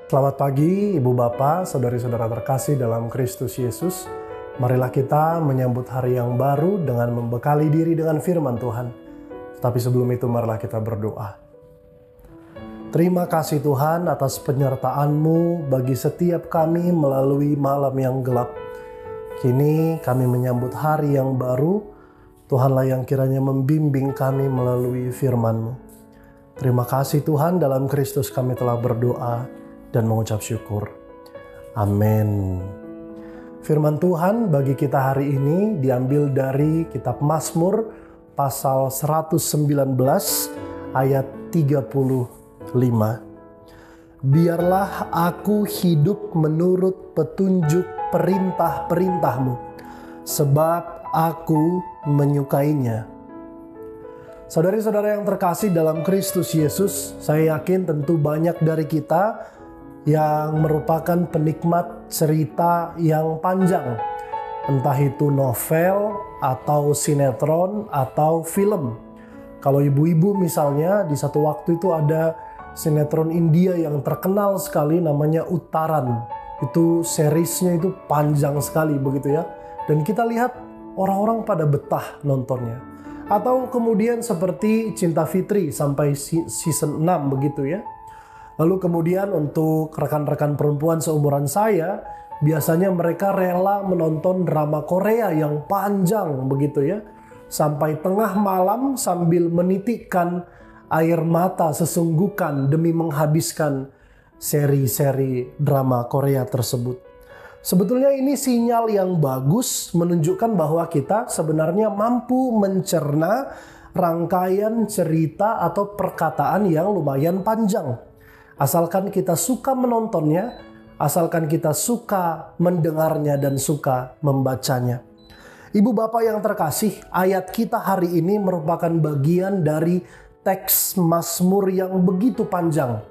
Selamat pagi Ibu Bapak, saudari-saudara terkasih dalam Kristus Yesus. Marilah kita menyambut hari yang baru dengan membekali diri dengan firman Tuhan. Tapi sebelum itu marilah kita berdoa. Terima kasih Tuhan atas penyertaan-Mu bagi setiap kami melalui malam yang gelap. Kini kami menyambut hari yang baru. Tuhanlah yang kiranya membimbing kami melalui firman-Mu. Terima kasih Tuhan, dalam Kristus kami telah berdoa dan mengucap syukur. Amin. Firman Tuhan bagi kita hari ini diambil dari kitab Mazmur pasal 119 ayat 35. Biarlah aku hidup menurut petunjuk perintah-perintah-Mu, sebab aku menyukainya. Saudari-saudara yang terkasih dalam Kristus Yesus, saya yakin tentu banyak dari kita yang merupakan penikmat cerita yang panjang. Entah itu novel, atau sinetron, atau film. Kalau ibu-ibu misalnya, di satu waktu itu ada sinetron India yang terkenal sekali namanya Uttaran. Itu seriesnya itu panjang sekali begitu ya. Dan kita lihat orang-orang pada betah nontonnya. Atau kemudian seperti Cinta Fitri sampai season 6 begitu ya. Lalu kemudian untuk rekan-rekan perempuan seumuran saya, biasanya mereka rela menonton drama Korea yang panjang begitu ya. Sampai tengah malam sambil menitikkan air mata sesungguhkan demi menghabiskan seri-seri drama Korea tersebut. Sebetulnya ini sinyal yang bagus menunjukkan bahwa kita sebenarnya mampu mencerna rangkaian cerita atau perkataan yang lumayan panjang. Asalkan kita suka menontonnya, asalkan kita suka mendengarnya dan suka membacanya. Ibu bapak yang terkasih, ayat kita hari ini merupakan bagian dari teks Mazmur yang begitu panjang.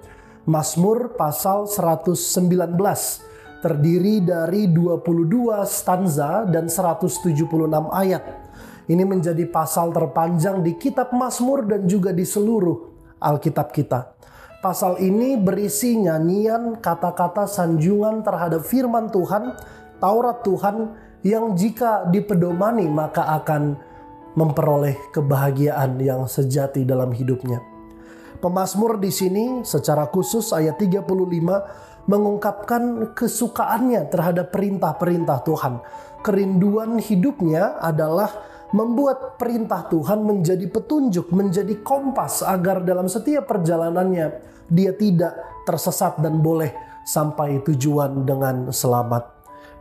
Mazmur pasal 119. Terdiri dari 22 stanza dan 176 ayat. Ini menjadi pasal terpanjang di kitab Mazmur dan juga di seluruh Alkitab kita. Pasal ini berisi nyanyian, kata-kata sanjungan terhadap firman Tuhan, Taurat Tuhan, yang jika dipedomani maka akan memperoleh kebahagiaan yang sejati dalam hidupnya. Pemazmur di sini secara khusus ayat 35 mengungkapkan kesukaannya terhadap perintah-perintah Tuhan. Kerinduan hidupnya adalah membuat perintah Tuhan menjadi petunjuk, menjadi kompas agar dalam setiap perjalanannya dia tidak tersesat dan boleh sampai tujuan dengan selamat.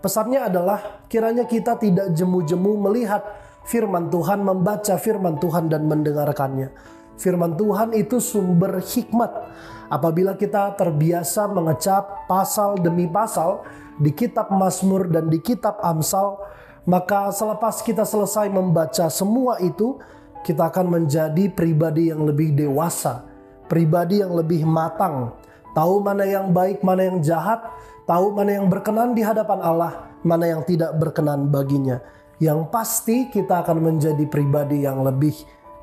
Pesannya adalah kiranya kita tidak jemu-jemu melihat firman Tuhan, membaca firman Tuhan dan mendengarkannya. Firman Tuhan itu sumber hikmat. Apabila kita terbiasa mengecap pasal demi pasal di kitab Mazmur dan di kitab Amsal, maka selepas kita selesai membaca semua itu, kita akan menjadi pribadi yang lebih dewasa, pribadi yang lebih matang, tahu mana yang baik, mana yang jahat, tahu mana yang berkenan di hadapan Allah, mana yang tidak berkenan baginya. Yang pasti kita akan menjadi pribadi yang lebih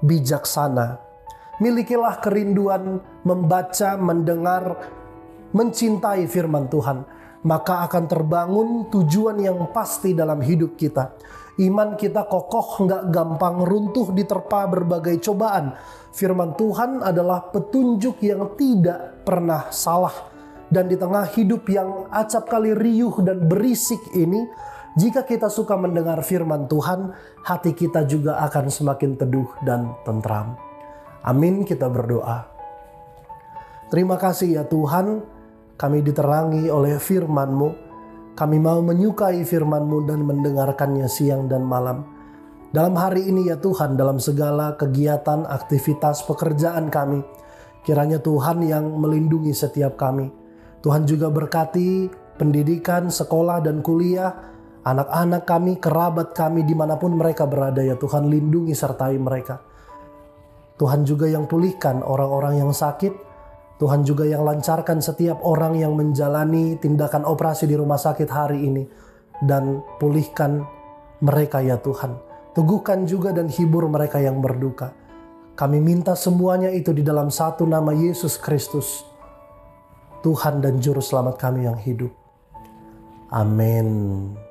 bijaksana. Milikilah kerinduan membaca, mendengar, mencintai firman Tuhan. Maka akan terbangun tujuan yang pasti dalam hidup kita. Iman kita kokoh, nggak gampang runtuh diterpa berbagai cobaan. Firman Tuhan adalah petunjuk yang tidak pernah salah. Dan di tengah hidup yang acap kali riuh dan berisik ini, jika kita suka mendengar firman Tuhan, hati kita juga akan semakin teduh dan tentram. Amin, kita berdoa. Terima kasih ya Tuhan, kami diterangi oleh firman-Mu. Kami mau menyukai firman-Mu dan mendengarkannya siang dan malam. Dalam hari ini ya Tuhan, dalam segala kegiatan, aktivitas, pekerjaan kami, kiranya Tuhan yang melindungi setiap kami. Tuhan juga berkati pendidikan, sekolah dan kuliah, anak-anak kami, kerabat kami dimanapun mereka berada ya Tuhan, lindungi sertai mereka. Tuhan juga yang pulihkan orang-orang yang sakit. Tuhan juga yang lancarkan setiap orang yang menjalani tindakan operasi di rumah sakit hari ini. Dan pulihkan mereka ya Tuhan. Teguhkan juga dan hibur mereka yang berduka. Kami minta semuanya itu di dalam satu nama Yesus Kristus. Tuhan dan Juru Selamat kami yang hidup. Amin.